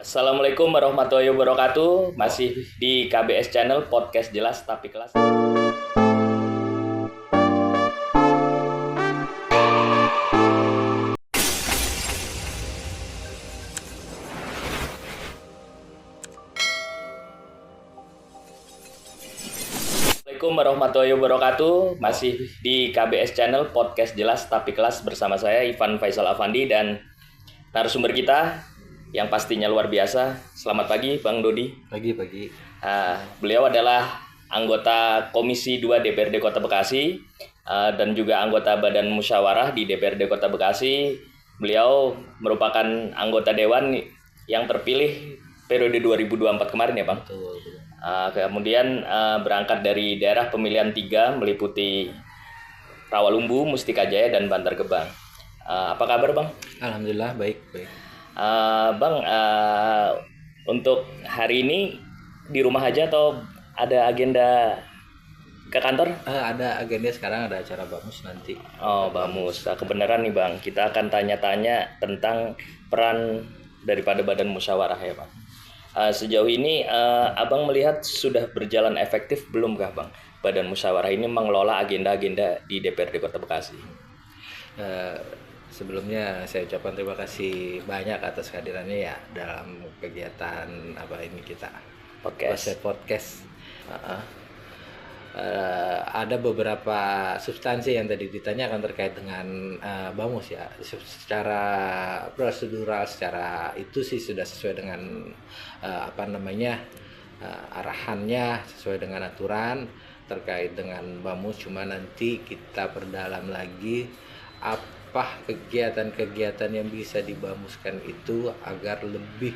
Assalamualaikum warahmatullahi wabarakatuh. Masih di KBS Channel Podcast Jelas Tapi Kelas. Assalamualaikum warahmatullahi wabarakatuh. Masih di KBS Channel Podcast Jelas Tapi Kelas bersama saya Ivan Faisal Afandi dan narasumber kita yang pastinya luar biasa. Selamat pagi Bang Dodi. Pagi. Beliau adalah anggota Komisi 2 DPRD Kota Bekasi dan juga anggota Badan Musyawarah di DPRD Kota Bekasi. Beliau merupakan anggota dewan yang terpilih periode 2024 kemarin ya Bang. Betul. Kemudian berangkat dari daerah pemilihan 3 meliputi Rawalumbu, Mustika Jaya, dan Bantar Gebang. Apa kabar Bang? Alhamdulillah baik. Bang, untuk hari ini di rumah aja atau ada agenda ke kantor? Ada agenda sekarang, ada acara Bamus nanti. Oh, Bamus. Nah, kebenaran nih Bang, kita akan tanya-tanya tentang peran daripada Badan Musyawarah ya Bang. Sejauh ini Abang melihat sudah berjalan efektif belumkah Bang Badan Musyawarah ini mengelola agenda-agenda di DPRD Kota Bekasi? Sebelumnya saya ucapkan terima kasih banyak atas kehadirannya ya dalam kegiatan kita podcast. Ada beberapa substansi yang tadi ditanyakan terkait dengan Bamus ya. Secara prosedural, secara itu sih sudah sesuai dengan arahannya, sesuai dengan aturan terkait dengan Bamus. Cuma nanti kita perdalam lagi apa kegiatan-kegiatan yang bisa dibamuskan itu agar lebih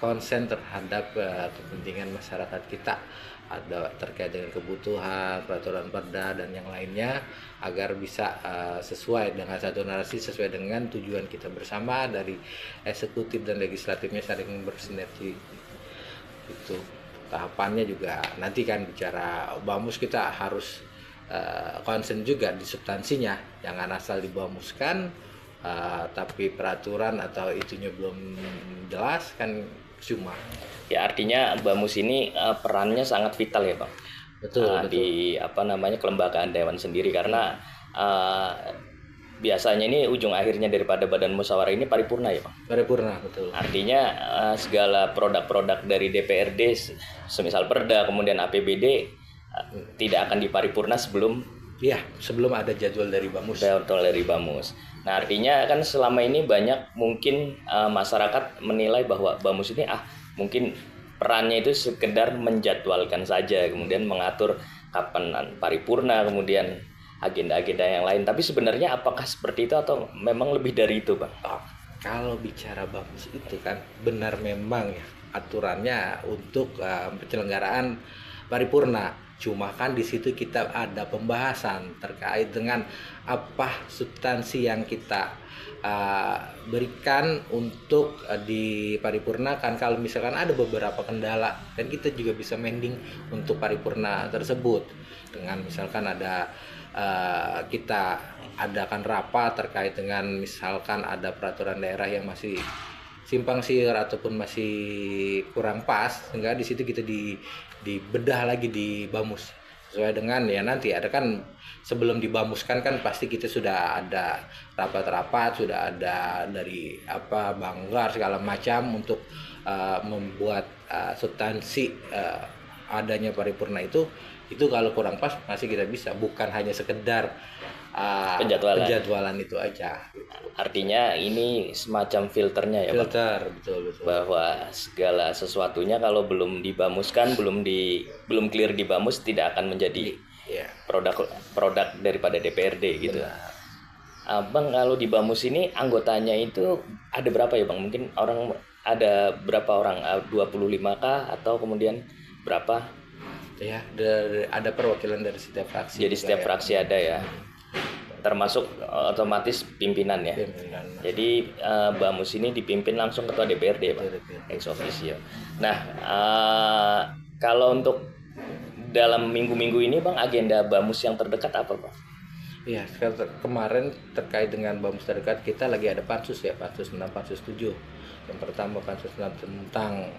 konsen terhadap kepentingan masyarakat kita, ada terkait dengan kebutuhan, peraturan perda dan yang lainnya, agar bisa sesuai dengan satu narasi, sesuai dengan tujuan kita bersama dari eksekutif dan legislatifnya saling bersinergi. Itu tahapannya juga nanti kan bicara Bamus kita harus konsen juga di substansinya, jangan asal dibamuskan tapi peraturan atau itunya belum jelas kan cuma. Ya artinya Bamus ini perannya sangat vital ya Bang. Betul. Di kelembagaan dewan sendiri karena biasanya ini ujung akhirnya daripada Badan Musyawarah ini paripurna ya Bang. Paripurna, betul. Artinya segala produk-produk dari DPRD semisal Perda kemudian APBD tidak akan diparipurna sebelum ada jadwal dari Bamus. Nah artinya kan selama ini banyak mungkin masyarakat menilai bahwa Bamus ini mungkin perannya itu sekedar menjadwalkan saja, kemudian mengatur kapan paripurna, kemudian agenda-agenda yang lain. Tapi sebenarnya apakah seperti itu atau memang lebih dari itu, Bang? Kalau bicara Bamus itu kan benar memang ya aturannya untuk penyelenggaraan paripurna. Cuma kan di situ kita ada pembahasan terkait dengan apa substansi yang kita berikan untuk diparipurnakan. Kalau misalkan ada beberapa kendala, dan kita juga bisa mending untuk paripurna tersebut dengan misalkan ada kita adakan rapat terkait dengan misalkan ada peraturan daerah yang masih simpang siur ataupun masih kurang pas, sehingga di situ kita dibedah lagi di Bamus sesuai dengan ya nanti ada kan sebelum dibamuskan kan pasti kita sudah ada rapat-rapat, sudah ada dari Banggar segala macam untuk membuat substansi adanya paripurna itu kalau kurang pas masih kita bisa, bukan hanya sekedar penjadwalan itu aja. Artinya ini semacam filternya ya filter, Bang? Betul. Bahwa segala sesuatunya kalau belum dibamuskan, belum clear di Bamus tidak akan menjadi produk daripada DPRD gitu. Bang, kalau di Bamus ini anggotanya itu ada berapa ya Bang? Mungkin ada berapa orang? 25kah atau kemudian berapa? Ya, ada perwakilan dari setiap fraksi. Jadi setiap fraksi ada ya. Termasuk otomatis pimpinan ya. Jadi Bamus ini dipimpin langsung ketua DPRD Pak, ex officio. Nah, kalau untuk dalam minggu-minggu ini Bang, agenda Bamus yang terdekat apa Pak? Iya, kemarin terkait dengan Bamus terdekat kita lagi ada pansus ya, pansus 6, pansus 7. Yang pertama pansus 6 tentang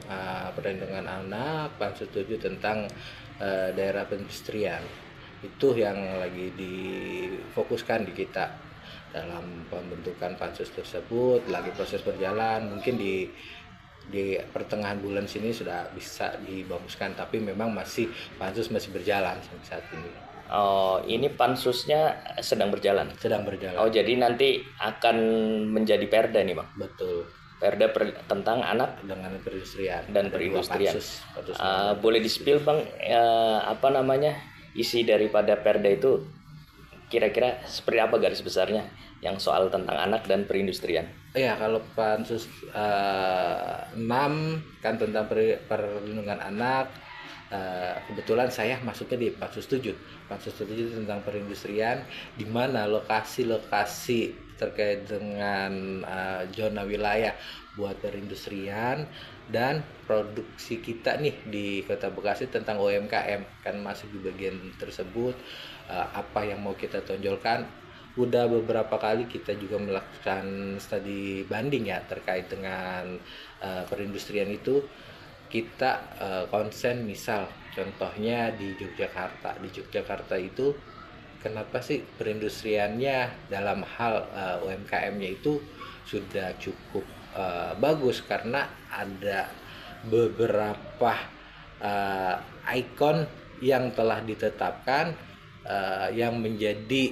perlindungan anak, pansus 7 tentang daerah perindustrian. Itu yang lagi difokuskan di kita dalam pembentukan pansus tersebut, lagi proses berjalan. Mungkin di pertengahan bulan sini sudah bisa dibamuskan, tapi memang pansus masih berjalan sampai saat ini. Oh, ini pansusnya sedang berjalan. Sedang berjalan. Oh, jadi nanti akan menjadi perda nih, Bang. Betul. Perda tentang anak dengan perindustrian dan perindustrian. Pansus boleh di-spill, Bang, apa namanya isi daripada perda itu kira-kira seperti apa garis besarnya yang soal tentang anak dan perindustrian? Iya, kalau pansus 6 kan tentang perlindungan anak. Kebetulan saya masuknya di pansus 7 tentang perindustrian, di mana lokasi-lokasi terkait dengan zona wilayah buat perindustrian dan produksi kita nih di Kota Bekasi tentang UMKM kan masuk di bagian tersebut. Apa yang mau kita tonjolkan, udah beberapa kali kita juga melakukan studi banding ya terkait dengan perindustrian itu. Kita konsen, misal contohnya di Yogyakarta itu kenapa sih perindustriannya dalam hal UMKM-nya itu sudah cukup bagus, karena ada beberapa ikon yang telah ditetapkan yang menjadi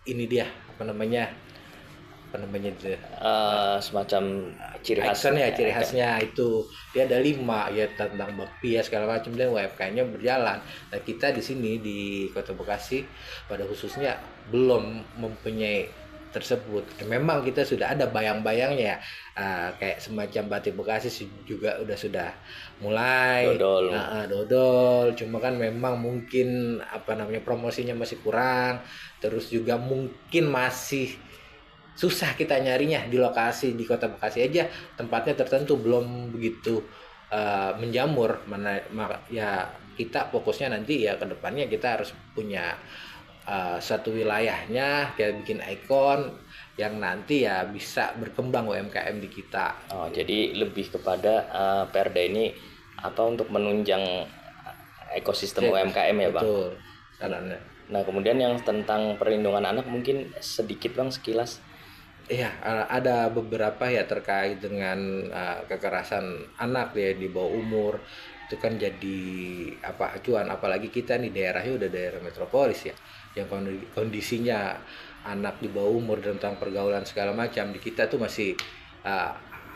ini dia apa namanya semacam ciri khasnya itu dia ada 5 ya, tentang bakpia segala macam, dan UMKM-nya berjalan. Nah, kita di sini di Kota Bekasi pada khususnya belum mempunyai tersebut. Memang kita sudah ada bayang-bayangnya kayak semacam Batik Bekasi juga sudah mulai dodol, cuma kan memang mungkin promosinya masih kurang, terus juga mungkin masih susah kita nyarinya di lokasi di Kota Bekasi aja, tempatnya tertentu belum begitu menjamur. Ya kita fokusnya nanti ya ke depannya kita harus punya satu wilayahnya, kayak bikin ikon yang nanti ya bisa berkembang UMKM di kita. Oh, jadi lebih kepada perda ini untuk menunjang ekosistem UMKM ya, Bang. Betul. Nah, kemudian yang tentang perlindungan anak mungkin sedikit, Bang, sekilas. Iya, ada beberapa ya terkait dengan kekerasan anak ya di bawah umur. Itu kan jadi acuan, apalagi kita nih daerahnya udah daerah metropolis ya, yang kondisinya anak di bawah umur tentang pergaulan segala macam di kita tuh masih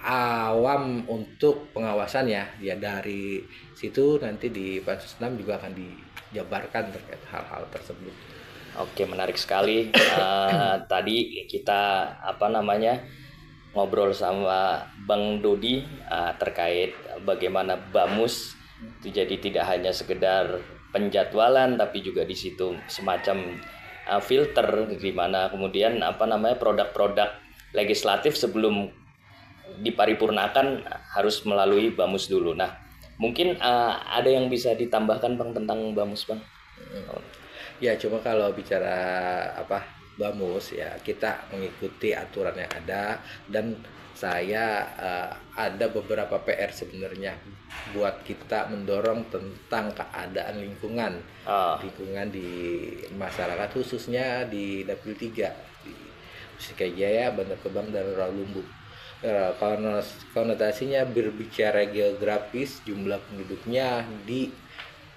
awam untuk pengawasannya. Ya dari situ nanti di Pansus 6 juga akan dijabarkan terkait hal-hal tersebut. Oke, menarik sekali. Tadi kita ngobrol sama Bang Dodi terkait bagaimana Bamus itu jadi tidak hanya sekedar penjadwalan, tapi juga di situ semacam filter di mana kemudian produk-produk legislatif sebelum diparipurnakan harus melalui Bamus dulu. Nah, mungkin ada yang bisa ditambahkan, Bang, tentang Bamus, Bang? Ya, cuma kalau bicara Bamus ya kita mengikuti aturan yang ada, dan saya ada beberapa PR sebenarnya buat kita mendorong tentang keadaan lingkungan di masyarakat, khususnya di Dapil 3 di Mustika Jaya, Bantar Gebang, dan Rawalumbu. Konotasinya berbicara geografis, jumlah penduduknya di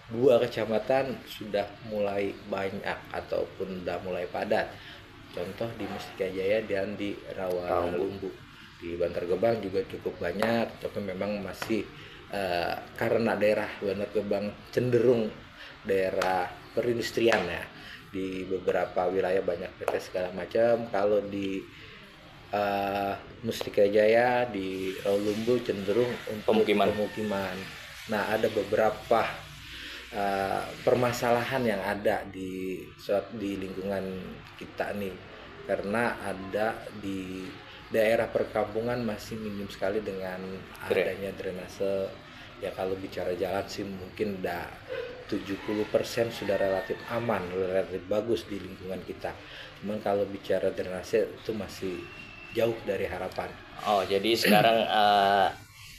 2 kecamatan sudah mulai banyak ataupun sudah mulai padat. Contoh di Mustika Jaya dan di Rawalumbu. Di Bantar Gebang juga cukup banyak, tapi memang masih karena daerah Bantar Gebang cenderung daerah perindustrian ya. Di beberapa wilayah banyak PT segala macam. Kalau di Mustika Jaya, di Rawalumbu cenderung untuk pemukiman. Nah, ada beberapa permasalahan yang ada di lingkungan kita nih, karena ada di daerah perkampungan masih minim sekali dengan adanya drainase. Ya kalau bicara jalan sih mungkin udah 70% sudah relatif aman, relatif bagus di lingkungan kita. Cuman kalau bicara drainase itu masih jauh dari harapan. Oh, jadi sekarang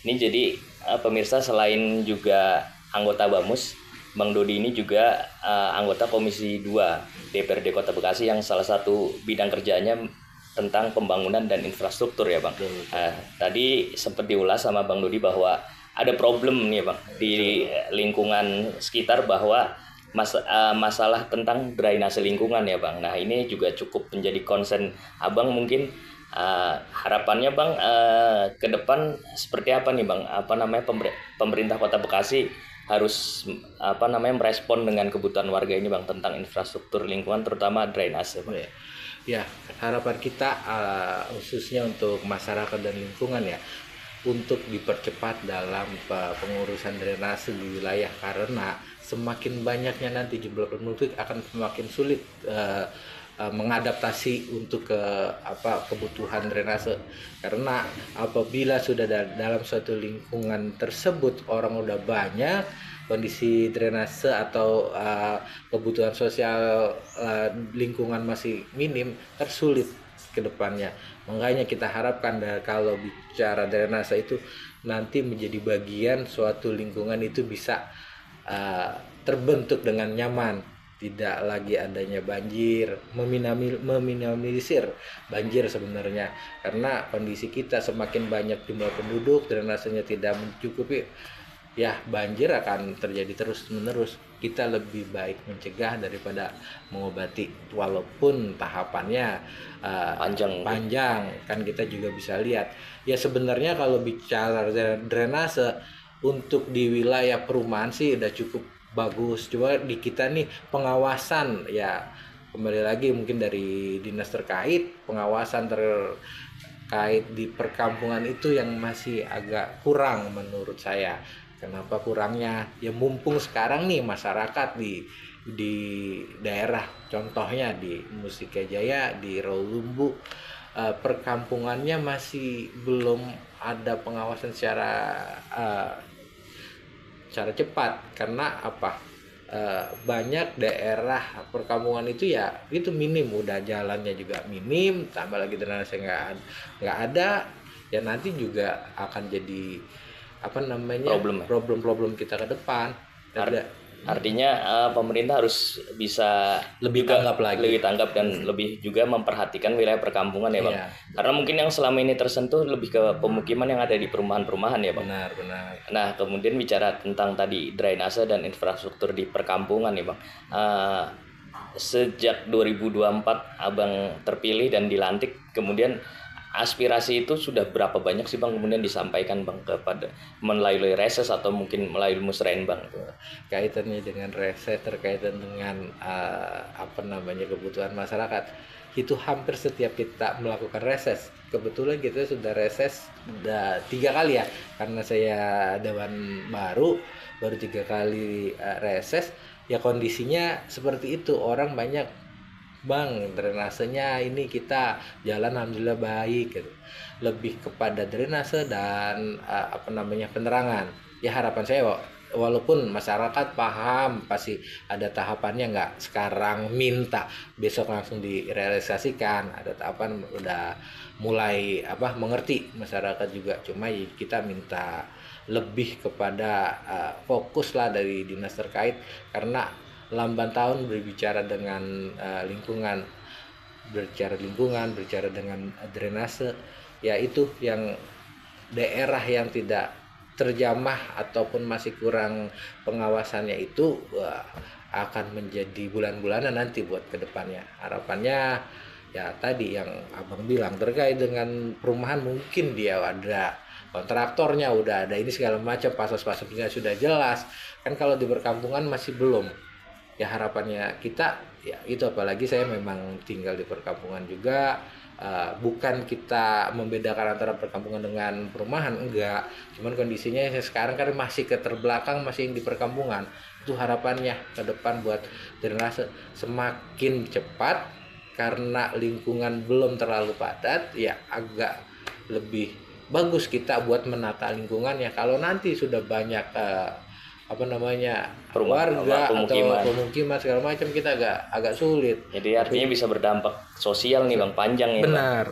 ini jadi pemirsa, selain juga anggota BAMUS, Bang Dodi ini juga anggota Komisi 2 DPRD Kota Bekasi yang salah satu bidang kerjanya tentang pembangunan dan infrastruktur ya Bang. Tadi sempat diulas sama Bang Dodi bahwa ada problem nih Bang di lingkungan sekitar, bahwa masalah tentang drainase lingkungan ya Bang. Nah ini juga cukup menjadi concern Abang. Mungkin harapannya Bang ke depan seperti apa nih Bang? Pemerintah Kota Bekasi harus merespon dengan kebutuhan warga ini Bang tentang infrastruktur lingkungan, terutama drainase Bang. Ya, harapan kita khususnya untuk masyarakat dan lingkungan ya, untuk dipercepat dalam pengurusan drainase di wilayah, karena semakin banyaknya nanti jumlah penduduk akan semakin sulit mengadaptasi untuk kebutuhan drainase. Karena apabila sudah dalam suatu lingkungan tersebut orang udah banyak, kondisi drainase atau kebutuhan sosial lingkungan masih minim, tersulit ke depannya. Makanya kita harapkan kalau bicara drainase itu nanti menjadi bagian suatu lingkungan itu bisa terbentuk dengan nyaman, tidak lagi adanya banjir, meminimalisir banjir sebenarnya. Karena kondisi kita semakin banyak jumlah penduduk, drainasenya tidak mencukupi, ya banjir akan terjadi terus menerus. Kita lebih baik mencegah daripada mengobati, walaupun tahapannya panjang. Kan kita juga bisa lihat ya, sebenarnya kalau bicara drainase untuk di wilayah perumahan sih udah cukup bagus. Cuma di kita nih pengawasan ya, kembali lagi mungkin dari dinas terkait, pengawasan terkait di perkampungan itu yang masih agak kurang menurut saya. Kenapa kurangnya? Ya mumpung sekarang nih masyarakat di daerah, contohnya di Mustika Jaya, di Rawalumbu, perkampungannya masih belum ada pengawasan secara cepat. Karena banyak daerah perkampungan itu ya itu minim, udah jalannya juga minim, tambah lagi drainase nggak ada, ya nanti juga akan jadi problem kita ke depan. Artinya pemerintah harus bisa lebih tanggap dan lebih juga memperhatikan wilayah perkampungan ya Bang. Karena mungkin yang selama ini tersentuh lebih ke pemukiman yang ada di perumahan-perumahan ya Bang. Benar. Nah kemudian bicara tentang tadi drainase dan infrastruktur di perkampungan ya Bang. Sejak 2024 Abang terpilih dan dilantik, kemudian aspirasi itu sudah berapa banyak sih Bang kemudian disampaikan Bang kepada melalui reses atau mungkin melalui musrain Bang? Kaitannya dengan reses, terkaitan dengan kebutuhan masyarakat, itu hampir setiap kita melakukan reses. Kebetulan kita sudah reses udah 3 kali ya, karena saya dewan baru 3 kali reses. Ya kondisinya seperti itu, orang banyak, Bang, drainasenya ini kita jalan alhamdulillah baik gitu. Lebih kepada drainase dan penerangan. Ya harapan saya walaupun masyarakat paham pasti ada tahapannya, nggak sekarang minta besok langsung direalisasikan. Ada tahapan udah mulai mengerti masyarakat juga. Cuma kita minta lebih kepada fokus lah dari dinas terkait, karena lamban tahun berbicara dengan lingkungan, berbicara dengan drainase, ya itu yang daerah yang tidak terjamah ataupun masih kurang pengawasannya itu akan menjadi bulan-bulanan nanti buat kedepannya. Harapannya ya tadi yang Abang bilang terkait dengan perumahan, mungkin dia ada kontraktornya, udah ada ini segala macam, pasas-pasasnya sudah jelas. Kan kalau di perkampungan masih belum. Ya harapannya kita ya itu, apalagi saya memang tinggal di perkampungan juga, bukan kita membedakan antara perkampungan dengan perumahan, enggak, cuman kondisinya sekarang kan masih keterbelakang, masih di perkampungan. Itu harapannya ke depan buat drainase semakin cepat, karena lingkungan belum terlalu padat, ya agak lebih bagus kita buat menata lingkungannya. Kalau nanti sudah banyak apa namanya Perumahan, warga pemukiman. atau pemukiman segala macam, kita agak sulit. Jadi artinya bisa berdampak sosial nih Bang, panjang ya Bang. Benar.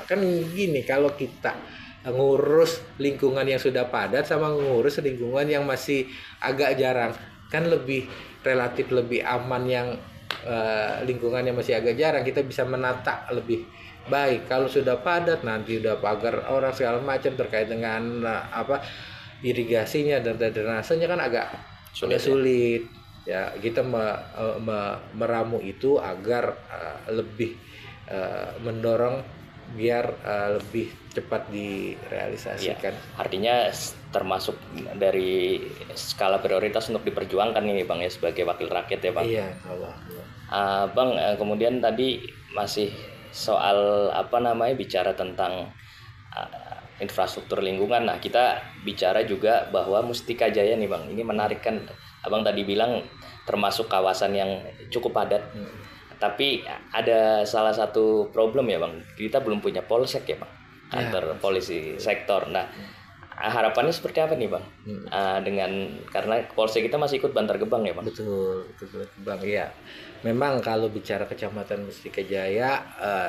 Kan gini, kalau kita ngurus lingkungan yang sudah padat sama ngurus lingkungan yang masih agak jarang, kan relatif lebih aman yang lingkungan yang masih agak jarang, kita bisa menata lebih baik. Kalau sudah padat nanti udah pagar orang segala macam terkait dengan irigasinya dan drainasenya kan agak sulit. Ya, kita meramu itu agar lebih mendorong biar lebih cepat direalisasikan. Ya, artinya termasuk dari skala prioritas untuk diperjuangkan ini Bang ya, sebagai wakil rakyat ya Bang. Iya, Allah. Bang, kemudian tadi masih soal bicara tentang infrastruktur lingkungan. Nah, kita bicara juga bahwa Mustika Jaya nih Bang, ini menarik kan. Abang tadi bilang termasuk kawasan yang cukup padat. Tapi ada salah satu problem ya Bang, kita belum punya polsek ya Bang, kantor polisi sektor. Nah, harapannya seperti apa nih Bang? Karena polsek kita masih ikut Bantar Gebang ya Bang? Betul Bang, iya. Memang kalau bicara Kecamatan Mustika Jaya,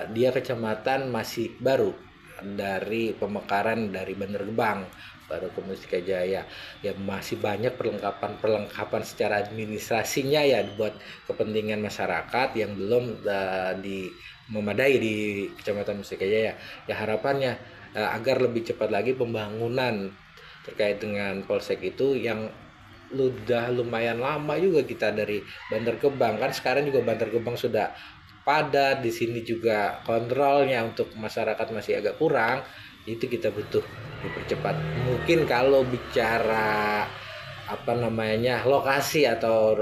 dia kecamatan masih baru dari pemekaran dari Bantar Gebang baru ke Mustika Jaya. Ya masih banyak perlengkapan secara administrasinya ya buat kepentingan masyarakat yang belum memadai di Kecamatan Mustika Jaya. Ya harapannya agar lebih cepat lagi pembangunan terkait dengan polsek itu yang udah lumayan lama juga kita dari Bantar Gebang. Kan sekarang juga Bantar Gebang sudah padat, di sini juga kontrolnya untuk masyarakat masih agak kurang. Itu kita butuh dipercepat. Mungkin kalau bicara lokasi atau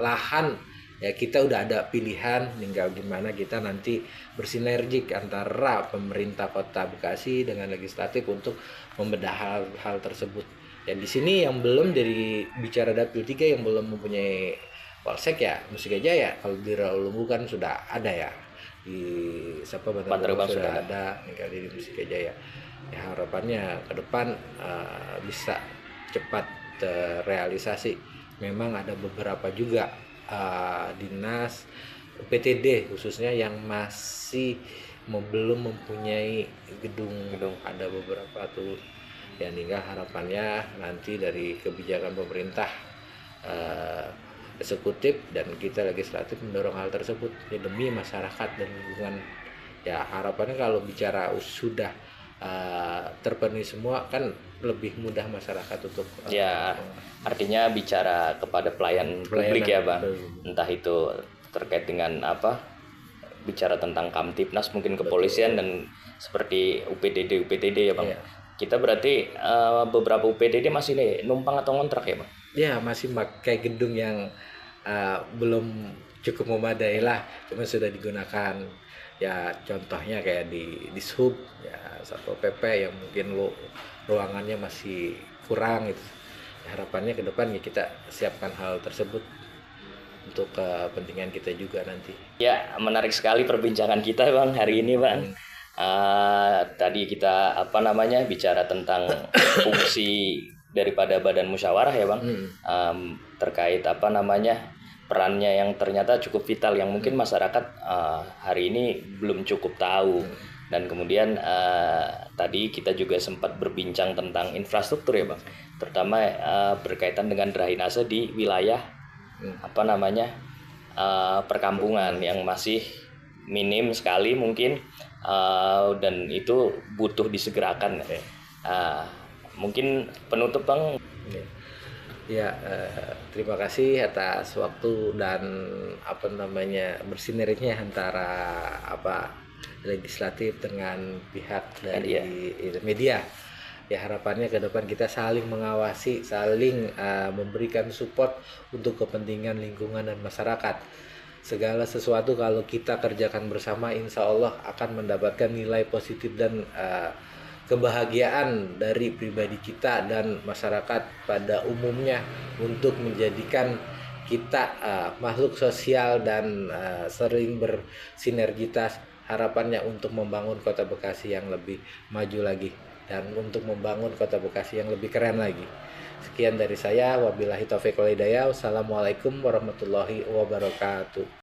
lahan, ya kita udah ada pilihan, tinggal gimana kita nanti bersinergi antara pemerintah Kota Bekasi dengan legislatif untuk membedah hal tersebut. Ya di sini yang belum dari bicara Dapil 3 yang belum mempunyai polsek ya Mustika Jaya. Kalau di Rawalumbu kan sudah ada ya, di Bantar Gebang sudah ada, tinggal di Mustika Jaya. Ya harapannya ke depan bisa cepat terrealisasi. Memang ada beberapa juga dinas PTD khususnya yang masih belum mempunyai gedung. Ada beberapa tuh yang tinggal harapannya nanti dari kebijakan pemerintah eksekutif dan kita legislatif mendorong hal tersebut ya, demi masyarakat dan lingkungan. Ya harapannya kalau bicara sudah terpenuhi semua kan lebih mudah masyarakat untuk artinya bicara kepada pelayan publik ya Bang, entah itu terkait dengan bicara tentang Kamtipnas, mungkin kepolisian dan seperti UPTD ya Bang. Kita berarti beberapa UPTD masih numpang atau ngontrak ya Bang? Ya masih pakai gedung yang belum cukup memadai lah, cuma sudah digunakan. Ya contohnya kayak di Sub ya, Satpol PP yang mungkin ruangannya masih kurang gitu. Ya, harapannya ke depan ya kita siapkan hal tersebut untuk kepentingan kita juga nanti. Ya menarik sekali perbincangan kita Bang hari ini Bang. Tadi kita bicara tentang fungsi daripada badan musyawarah ya Bang, terkait perannya yang ternyata cukup vital yang mungkin masyarakat hari ini belum cukup tahu. Dan kemudian tadi kita juga sempat berbincang tentang infrastruktur ya Bang, terutama berkaitan dengan drainase di wilayah perkampungan yang masih minim sekali mungkin, dan itu butuh disegerakan. Mungkin penutup Bang. Ya, terima kasih atas waktu dan bersinerginya antara legislatif dengan pihak dari media. Ya harapannya ke depan kita saling mengawasi, saling memberikan support untuk kepentingan lingkungan dan masyarakat. Segala sesuatu kalau kita kerjakan bersama, insya Allah akan mendapatkan nilai positif dan kebahagiaan dari pribadi kita dan masyarakat pada umumnya untuk menjadikan kita makhluk sosial dan sering bersinergitas. Harapannya untuk membangun Kota Bekasi yang lebih maju lagi dan untuk membangun Kota Bekasi yang lebih keren lagi. Sekian dari saya, wabillahi taufiq wal hidayah. Wassalamualaikum warahmatullahi wabarakatuh.